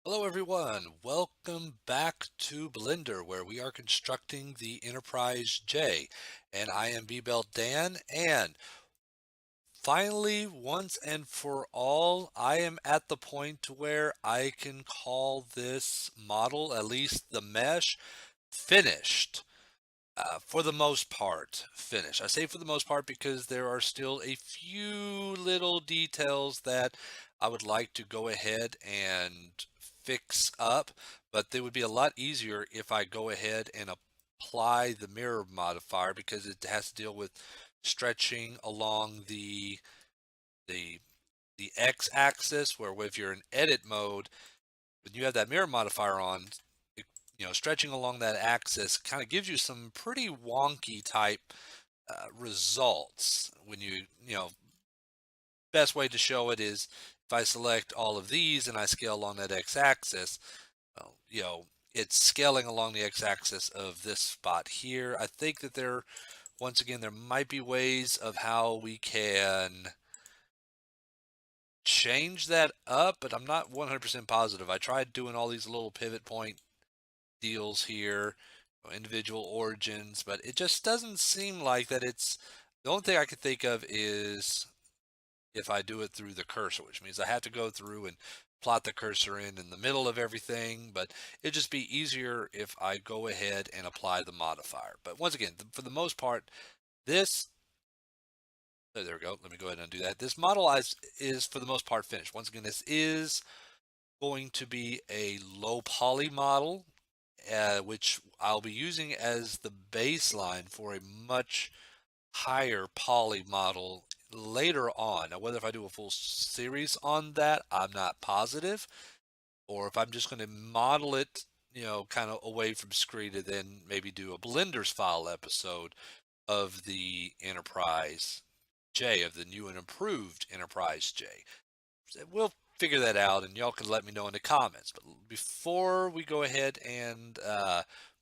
Hello everyone, welcome back to Blender where we are constructing the Enterprise J. And I am B-Bell Dan, and finally, once and for all, I am at the point where I can call this model, at least the mesh, finished. For the most part, finished. I say for the most part because there are still a few little details that I would like to go ahead and fix up, but they would be a lot easier if I go ahead and apply the mirror modifier because it has to deal with stretching along the the x-axis, where if you're in edit mode, when you have that mirror modifier on, stretching along that axis kind of gives you some pretty wonky type results. Best way to show it is if I select all of these and I scale along that x-axis, well, it's scaling along the x-axis of this spot here. I think that once again, there might be ways of how we can change that up, but I'm not 100% positive. I tried doing all these little pivot point deals here, individual origins, but it just doesn't seem like that. It's the only thing I could think of is if I do it through the cursor, which means I have to go through and plot the cursor in the middle of everything, but it'd just be easier if I go ahead and apply the modifier. But once again, for the most part, this there we go. Let me go ahead and do that. This model is for the most part finished. Once again, this is going to be a low poly model, which I'll be using as the baseline for a much higher poly model later on. Now, whether if I do a full series on that, I'm not positive, or if I'm just going to model it, kind of away from screen and then maybe do a Blender's file episode of the Enterprise J, of the new and improved Enterprise J. We'll figure that out, and y'all can let me know in the comments. But before we go ahead and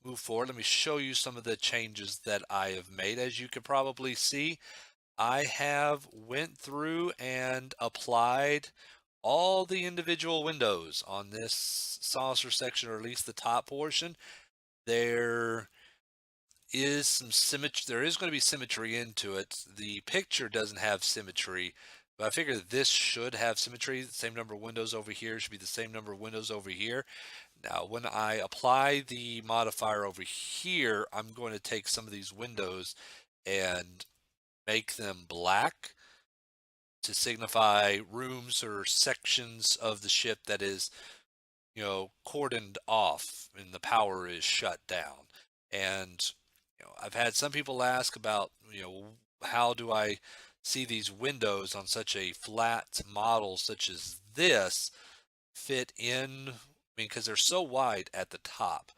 move forward, let me show you some of the changes that I have made. As you can probably see, I have went through and applied all the individual windows on this saucer section, or at least the top portion. There is some symmetry. There is going to be symmetry into it. The picture doesn't have symmetry, but I figure that this should have symmetry. The same number of windows over here should be the same number of windows over here. Now, when I apply the modifier over here, I'm going to take some of these windows and make them black to signify rooms or sections of the ship that is, cordoned off and the power is shut down. And I've had some people ask about, how do I see these windows on such a flat model such as this fit in? I mean, because they're so wide at the top,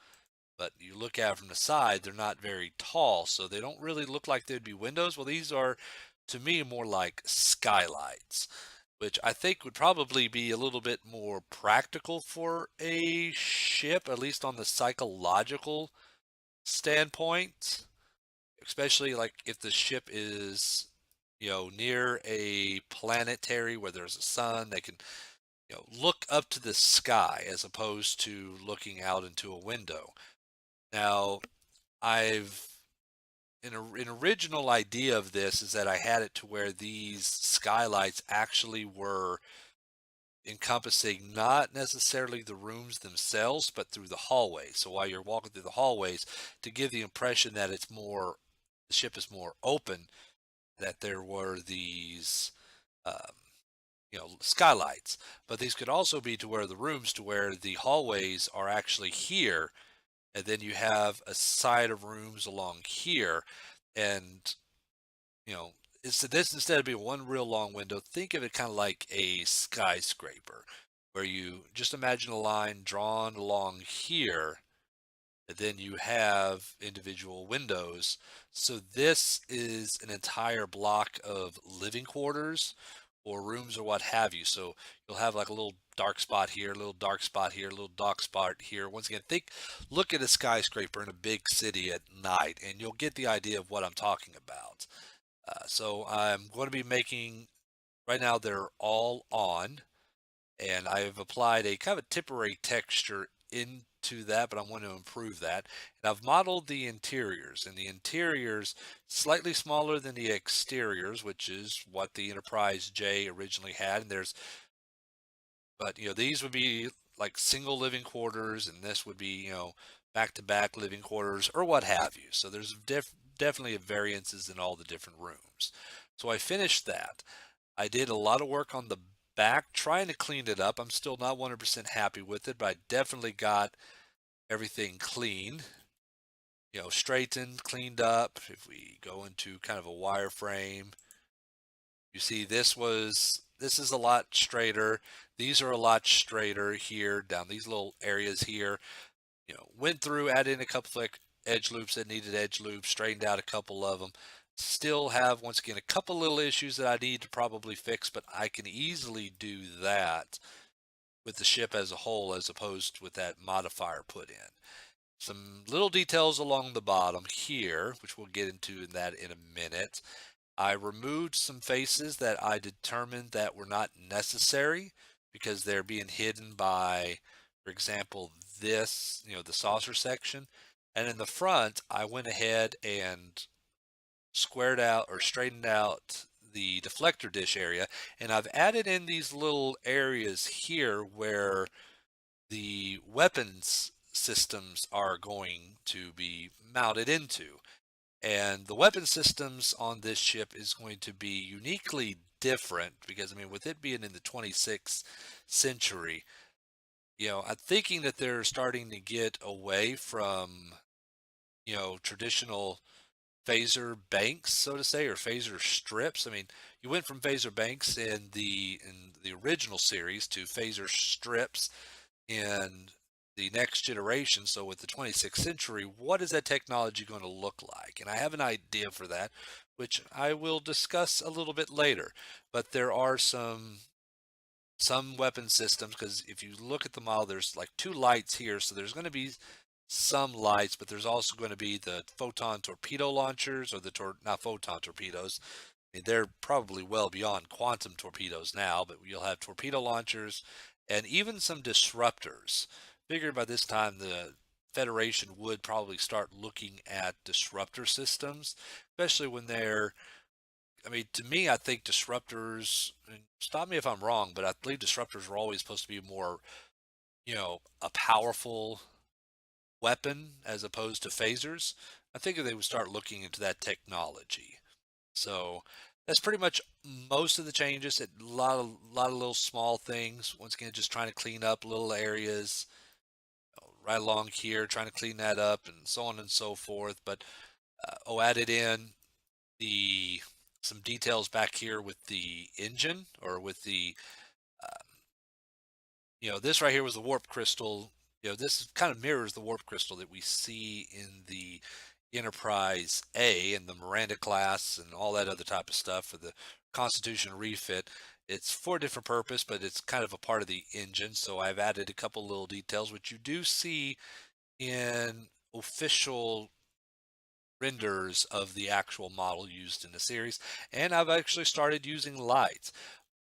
but you look at it from the side, they're not very tall, so they don't really look like they'd be windows. Well, these are, to me, more like skylights, which I think would probably be a little bit more practical for a ship, at least on the psychological standpoint, especially like if the ship is, near a planetary where there's a sun, they can, look up to the sky as opposed to looking out into a window. Now, I've an original idea of this is that I had it to where these skylights actually were encompassing not necessarily the rooms themselves, but through the hallways. So while you're walking through the hallways, to give the impression that the ship is more open, that there were these, um, skylights. But these could also be to where the hallways are actually here, and then you have a side of rooms along here, and you know this, instead of being one real long window, think of it kind of like a skyscraper, where you just imagine a line drawn along here, and then you have individual windows. So this is an entire block of living quarters or rooms or what have you. So you'll have like a little dark spot here, a little dark spot here, a little dark spot here. Once again, look at a skyscraper in a big city at night, and you'll get the idea of what I'm talking about. So I'm going to be making, right now they're all on, and I've applied a kind of a temporary texture into that, but I want to improve that. And I've modeled the interiors, and the interiors slightly smaller than the exteriors, which is what the Enterprise J originally had. And but these would be like single living quarters, and this would be back-to-back living quarters or what have you. So there's definitely variances in all the different rooms. So I finished that. I did a lot of work on the back trying to clean it up. I'm still not 100% happy with it, but I definitely got everything clean, straightened, cleaned up. If we go into kind of a wireframe, you see this is a lot straighter. These are a lot straighter here down these little areas here. Went through, added in a couple of edge loops that needed edge loops, straightened out a couple of them. Still have, once again, a couple little issues that I need to probably fix, but I can easily do that with the ship as a whole as opposed with that modifier put in. Some little details along the bottom here, which we'll get into that in a minute. I removed some faces that I determined that were not necessary because they're being hidden by, for example, this, the saucer section. And in the front, I went ahead and squared out or straightened out the deflector dish area. And I've added in these little areas here where the weapons systems are going to be mounted into. And the weapon systems on this ship is going to be uniquely different because, I mean, with it being in the 26th century, I'm thinking that they're starting to get away from, traditional phaser banks, so to say, or phaser strips. I mean, you went from phaser banks in the original series to phaser strips in the next generation. So with the 26th century, what is that technology going to look like? And I have an idea for that, which I will discuss a little bit later. But there are some weapon systems, because if you look at the model, there's like two lights here, so there's going to be some lights, but there's also going to be the photon torpedo launchers, or not photon torpedoes. I mean, they're probably well beyond quantum torpedoes now, but you'll have torpedo launchers and even some disruptors. Figured by this time the Federation would probably start looking at disruptor systems, especially when I mean, to me, I think disruptors, and stop me if I'm wrong, but I believe disruptors were always supposed to be more, a powerful weapon as opposed to phasers. I think they would start looking into that technology. So that's pretty much most of the changes. A lot of little small things. Once again, just trying to clean up little areas right along here, trying to clean that up, and so on and so forth. But added in the some details back here with the engine, or with the this right here was the warp crystal. This kind of mirrors the warp crystal that we see in the Enterprise A and the Miranda class and all that other type of stuff for the Constitution refit. It's for a different purpose, but it's kind of a part of the engine. So I've added a couple little details, which you do see in official renders of the actual model used in the series. And I've actually started using lights.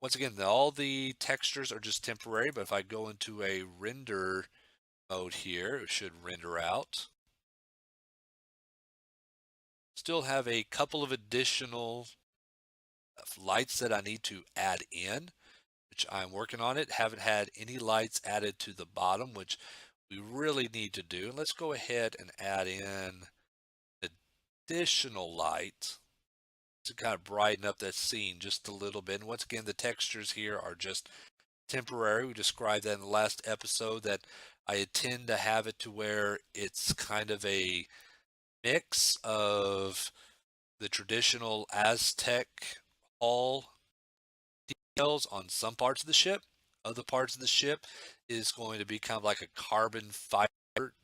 Once again, all the textures are just temporary, but if I go into a render mode here, it should render out. Still have a couple of additional lights that I need to add in, which I'm working on it. Haven't had any lights added to the bottom, which we really need to do. Let's go ahead and add in additional light to kind of brighten up that scene just a little bit. And once again, the textures here are just temporary. We described that in the last episode, that I intend to have it to where it's kind of a mix of the traditional Aztec hull details on some parts of the ship. Other parts of the ship is going to be kind of like a carbon fiber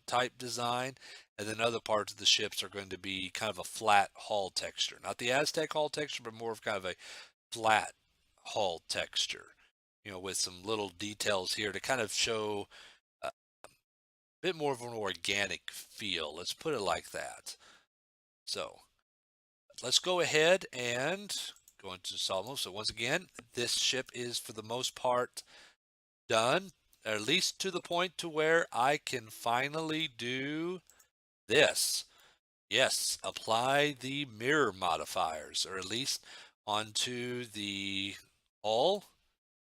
type design. And then other parts of the ships are going to be kind of a flat hull texture. Not the Aztec hull texture, but more of kind of a flat hull texture, with some little details here to kind of show a bit more of an organic feel. Let's put it like that. So let's go ahead and go into solve mode. So once again, this ship is for the most part done, at least to the point to where I can finally do this. Yes, apply the mirror modifiers, or at least onto the hull,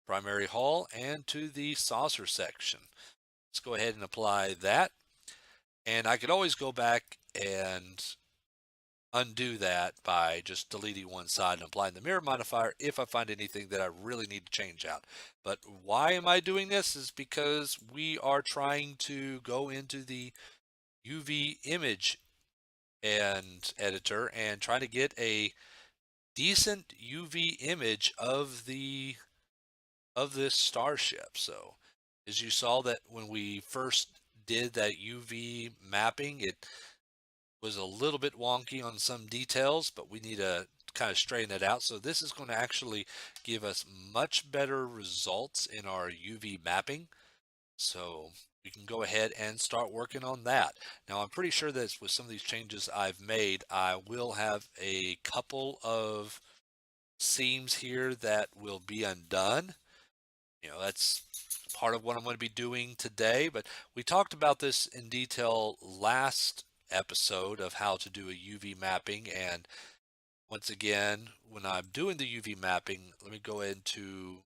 primary hull, and to the saucer section. Let's go ahead and apply that. And I could always go back and undo that by just deleting one side and applying the mirror modifier if I find anything that I really need to change out. But why am I doing this is because we are trying to go into the UV image and editor and trying to get a decent UV image of this starship. So as you saw that when we first did that UV mapping, it was a little bit wonky on some details, but we need to kind of straighten it out. So this is going to actually give us much better results in our UV mapping. So we can go ahead and start working on that. Now I'm pretty sure that with some of these changes I've made, I will have a couple of seams here that will be undone. That's part of what I'm going to be doing today, but we talked about this in detail last episode of how to do a UV mapping. And once again, when I'm doing the UV mapping, let me go into,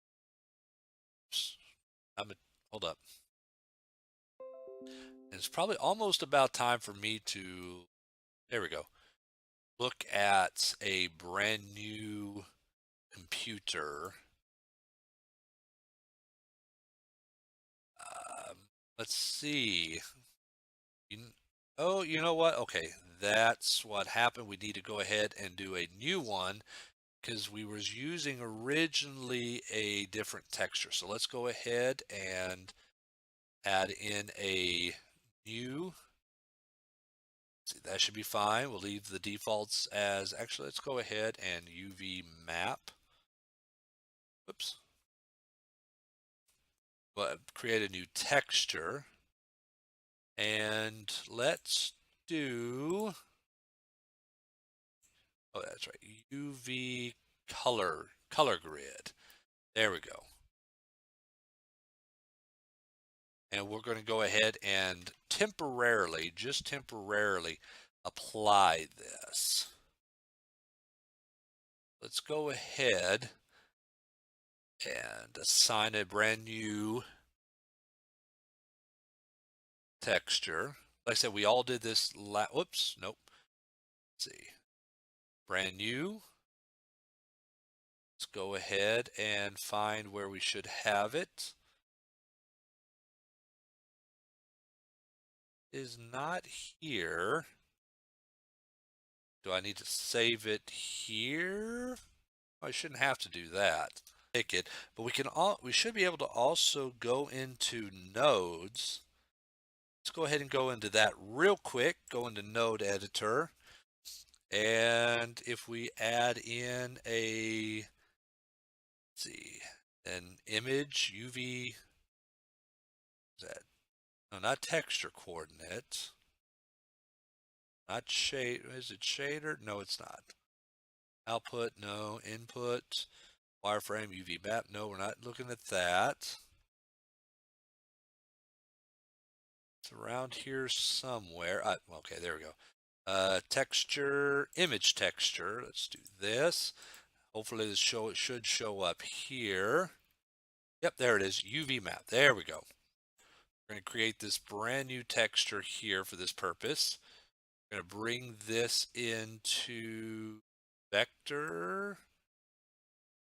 hold up. And it's probably almost about time for me to, there we go, look at a brand new computer. Um, let's see. Oh, you know what? Okay, that's what happened. We need to go ahead and do a new one because we was using originally a different texture. So let's go ahead and add in a new. See, that should be fine. We'll leave the defaults as, actually, let's go ahead and UV map. Whoops. But create a new texture. And let's do, oh, that's right, UV color grid. There we go. And we're going to go ahead and temporarily, just temporarily, apply this. Let's go ahead and assign a brand new texture. Like I said, we all did this whoops, nope. Let's see. Brand new. Let's go ahead and find where we should have it. Is not here. Do I need to save it here? I shouldn't have to do that. Pick it, but we should be able to also go into nodes. Let's go ahead and go into that real quick. Go into node editor. And if we add in a, let's see, an image UV, is that, no, not texture coordinate, not shade, is it shader? No, it's not. Output, no. Input, wireframe, UV map, no, we're not looking at that. It's around here somewhere. Okay, there we go. Texture, image texture. Let's do this. Hopefully it should show up here. Yep, there it is. UV map. There we go. We're going to create this brand new texture here for this purpose. We're going to bring this into vector.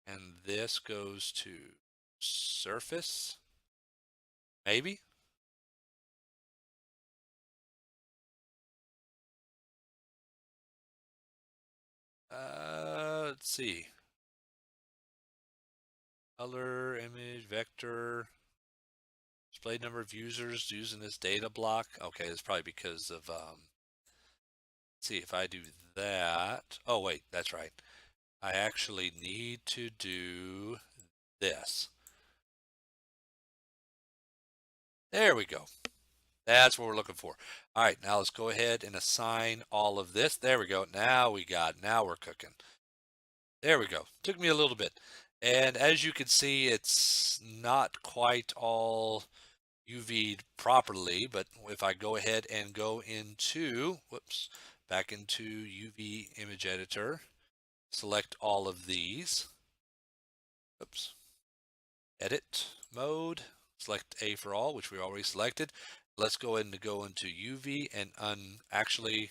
And this goes to surface. Maybe. Let's see. Color, image, vector. Display number of users using this data block. Okay, it's probably because of, let's see if I do that. Oh, wait, that's right. I actually need to do this. There we go. That's what we're looking for. All right, now let's go ahead and assign all of this. There we go. Now we're cooking. There we go. Took me a little bit. And as you can see, it's not quite all UV'd properly, but if I go ahead and go into, whoops, back into UV image editor, select all of these, oops, edit mode, select A for all, which we already selected. Let's go ahead and go into UV and actually,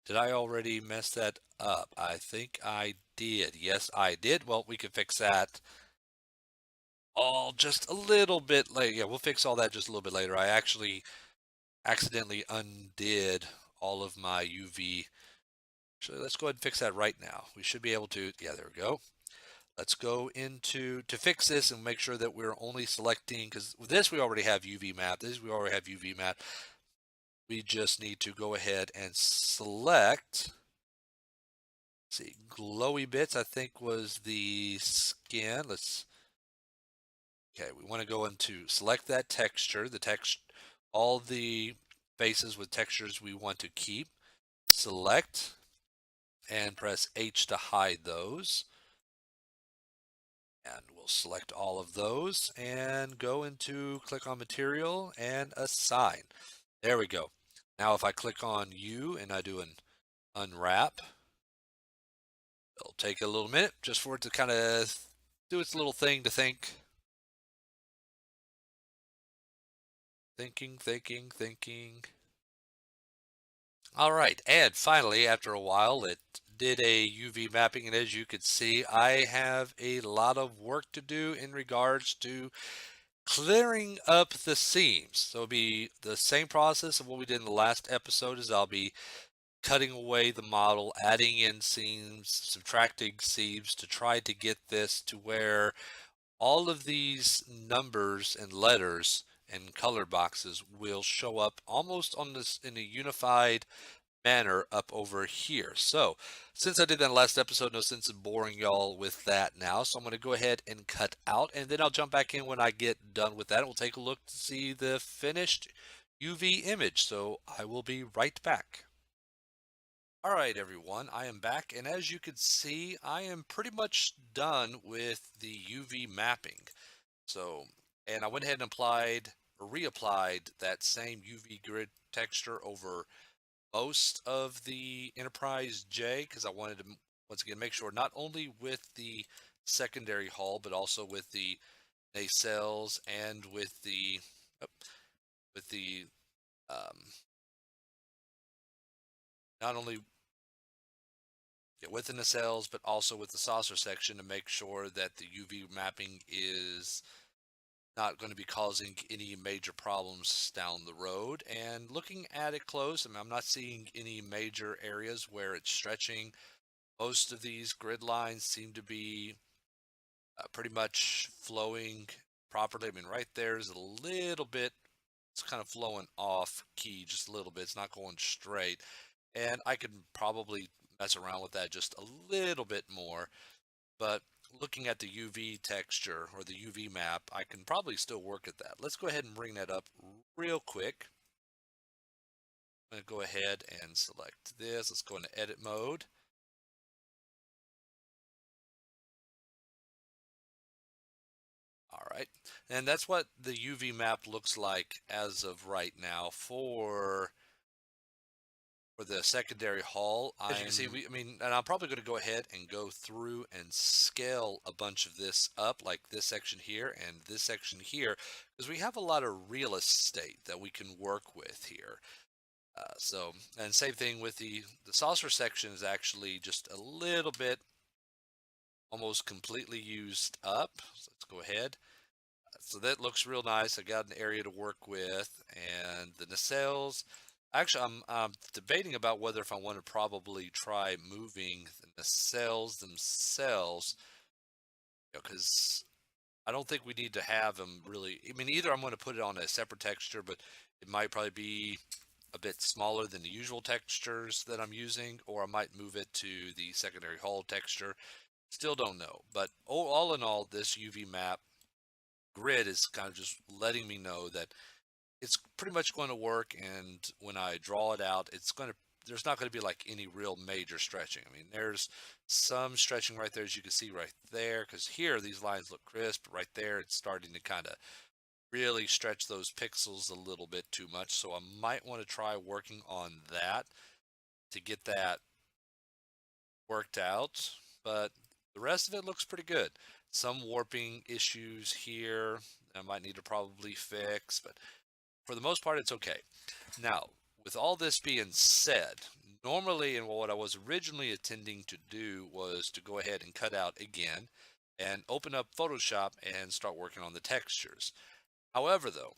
did I already mess that up? I think I did. Yes, I did. Well, we can fix that all just a little bit later. Yeah, we'll fix all that just a little bit later. I actually accidentally undid all of my UV. Actually, let's go ahead and fix that right now. We should be able to, yeah, there we go. Let's go to fix this and make sure that we're only selecting, because with this we already have UV map. This we already have UV map. We just need to go ahead and select, see, glowy bits, I think was the skin. Okay, we want to go into select that texture, all the faces with textures we want to keep. Select and press H to hide those. And we'll select all of those and go into click on material and assign. There we go. Now if I click on U and I do an unwrap, it'll take a little minute just for it to kind of do its little thing to think. Thinking. All right, and finally, after a while, it did a UV mapping, and as you can see, I have a lot of work to do in regards to clearing up the seams. So it'll be the same process of what we did in the last episode. Is I'll be cutting away the model, adding in seams, subtracting seams to try to get this to where all of these numbers and letters and color boxes will show up almost on this in a unified manner up over here. So since I did that in the last episode, no sense in boring y'all with that now. So I'm going to go ahead and cut out, and then I'll jump back in when I get done with that. We'll take a look to see the finished UV image. So I will be right back. All right, everyone, I am back, and as you can see, I am pretty much done with the UV mapping. So, and I went ahead and applied or reapplied that same UV grid texture over most of the Enterprise J because I wanted to once again make sure not only with the secondary hull but also with the nacelles and with the oh, with the um, not only with the nacelles but also with the saucer section to make sure that the UV mapping is not going to be causing any major problems down the road. And looking at it close, I mean, I'm not seeing any major areas where it's stretching. Most of these grid lines seem to be pretty much flowing properly. I mean, right there is a little bit, it's kind of flowing off key just a little bit. It's not going straight. And I could probably mess around with that just a little bit more. But looking at the UV texture or the UV map, I can probably still work at that. Let's go ahead and bring that up real quick. I'm going to go ahead and select this. Let's go into edit mode. All right, and that's what the UV map looks like as of right now for the secondary hull. As you can see, I mean, and I'm probably going to go ahead and go through and scale a bunch of this up, like this section here and this section here, because we have a lot of real estate that we can work with here. And same thing with the saucer section is actually just a little bit almost completely used up. So let's go ahead. So that looks real nice. I got an area to work with, and the nacelles. Actually, I'm debating about whether if I want to probably try moving the nacelles themselves, because I don't think we need to have them really. I mean, either I'm going to put it on a separate texture, but it might probably be a bit smaller than the usual textures that I'm using, or I might move it to the secondary hull texture. Still don't know, but all in all, this UV map grid is kind of just letting me know that it's pretty much going to work, and when I draw it out, it's going to there's not going to be like any real major stretching. I mean, there's some stretching right there, as you can see right there, because here these lines look crisp. Right there, it's starting to kind of really stretch those pixels a little bit too much. So I might want to try working on that to get that worked out. But the rest of it looks pretty good. Some warping issues here I might need to probably fix, but for the most part, it's okay. Now, with all this being said, normally, and what I was originally intending to do was to go ahead and cut out again and open up Photoshop and start working on the textures. However, though,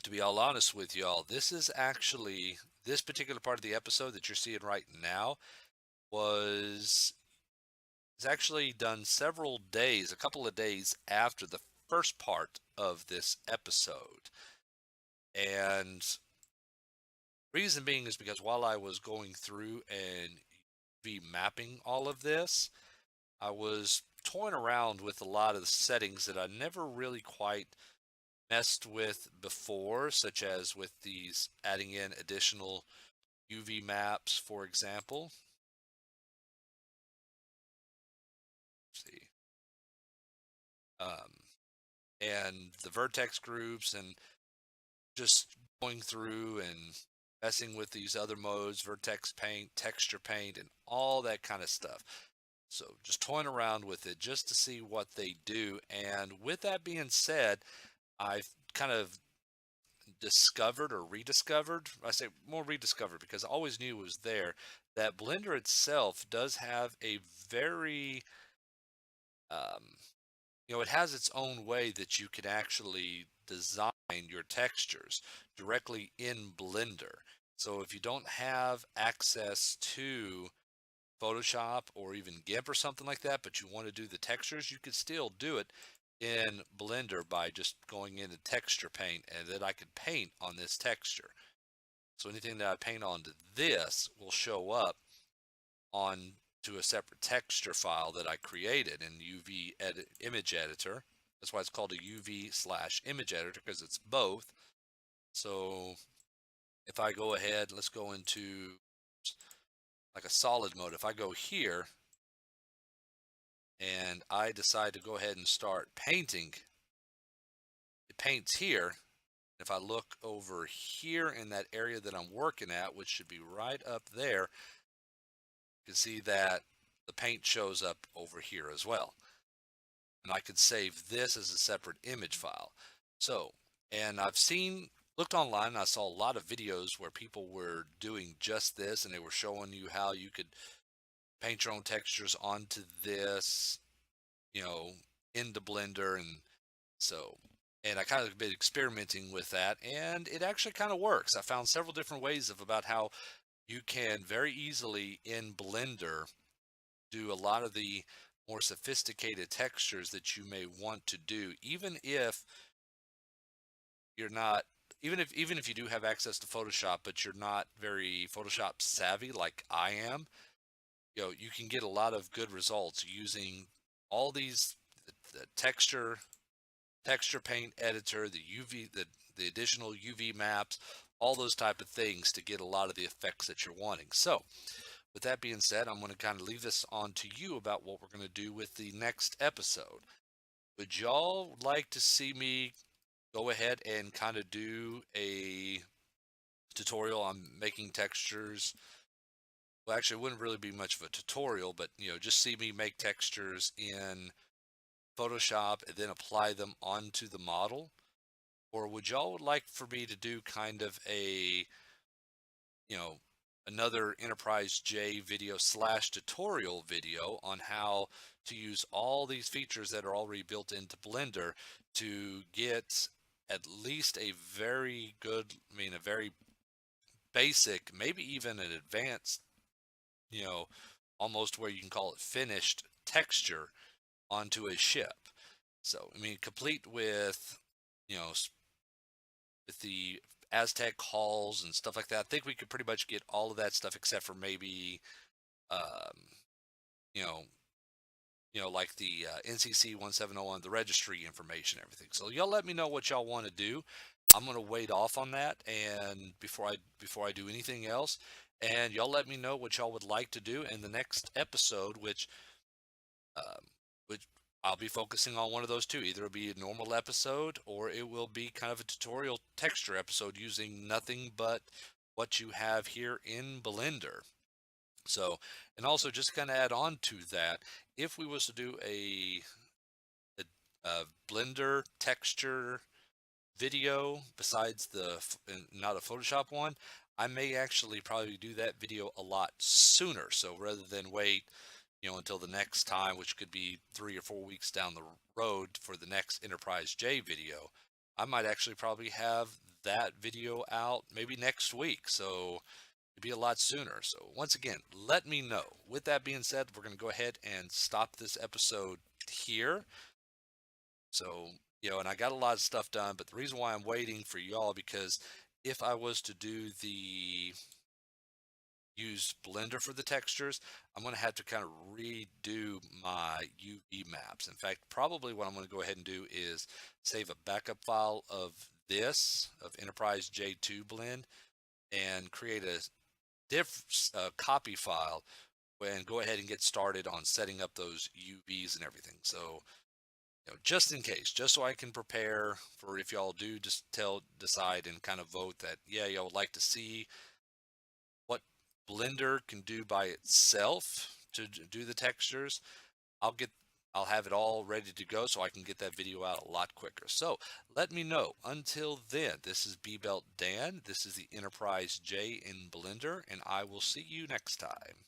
to be all honest with y'all, this is actually, this particular part of the episode that you're seeing right now was is actually done several days, a couple of days after the first part of this episode. And reason being is because while I was going through and be mapping all of this, I was toying around with a lot of the settings that I never really quite messed with before, such as with these adding in additional UV maps, for example. Let's see. Um, and the vertex groups and just going through and messing with these other modes, vertex paint, texture paint, and all that kind of stuff. So just toying around with it just to see what they do. And with that being said, I've kind of discovered or rediscovered, I say more rediscovered because I always knew it was there, that Blender itself does have a very, um, it has its own way that you can actually design your textures directly in Blender. So if you don't have access to Photoshop or even GIMP or something like that, but you want to do the textures, you could still do it in Blender by just going into texture paint, and then I could paint on this texture. So anything that I paint onto this will show up on to a separate texture file that I created in UV image editor. That's why it's called a UV/image editor, because it's both. So if I go ahead, let's go into like a solid mode. If I go here and I decide to go ahead and start painting, it paints here. If I look over here in that area that I'm working at, which should be right up there, you can see that the paint shows up over here as well. And I could save this as a separate image file. So, and I've looked online and I saw a lot of videos where people were doing just this, and they were showing you how you could paint your own textures onto this, you know, into Blender. And so, and I kind of been experimenting with that, and it actually kind of works. I found several different ways of about how you can very easily in Blender do a lot of the more sophisticated textures that you may want to do, even if you're not, even if you do have access to Photoshop, but you're not very Photoshop savvy like I am. You can get a lot of good results using all these the texture paint editor, the UV, the additional UV maps, all those type of things to get a lot of the effects that you're wanting. So with that being said, I'm going to kind of leave this on to you about what we're going to do with the next episode. Would y'all like to see me go ahead and kind of do a tutorial on making textures? Well, actually, it wouldn't really be much of a tutorial, but just see me make textures in Photoshop and then apply them onto the model? Or would y'all like for me to do kind of a, you know, another Enterprise J video / tutorial video on how to use all these features that are already built into Blender to get at least a very good, a very basic, maybe even an advanced, you know, almost where you can call it finished texture onto a ship. So, complete with, you know, with the Aztec halls and stuff like that. I think we could pretty much get all of that stuff except for maybe, um, you know, like the NCC 1701, the registry information, everything. So y'all let me know what y'all want to do. I'm gonna wait off on that, and before I do anything else, and y'all let me know what y'all would like to do in the next episode, um, which I'll be focusing on one of those two. Either it'll be a normal episode or it will be kind of a tutorial texture episode using nothing but what you have here in Blender. So, and also just kind of add on to that, if we was to do a, a Blender texture video besides not a Photoshop one, I may actually probably do that video a lot sooner. So rather than wait, until the next time, which could be 3 or 4 weeks down the road for the next Enterprise J video, I might actually probably have that video out maybe next week. So it'd be a lot sooner. So once again, let me know. With that being said, we're going to go ahead and stop this episode here. So, and I got a lot of stuff done, but the reason why I'm waiting for y'all, because if I was to use Blender for the textures, I'm going to have to kind of redo my UV maps. In fact, probably what I'm going to go ahead and do is save a backup file of Enterprise J2 blend, and create a copy file and go ahead and get started on setting up those UVs and everything. So, just in case, just so I can prepare for if y'all do just decide and kind of vote that, yeah, y'all would like to see what Blender can do by itself to do the textures. I'll have it all ready to go so I can get that video out a lot quicker. So let me know. Until then, this is B Belt Dan. This is the Enterprise J in Blender, and I will see you next time.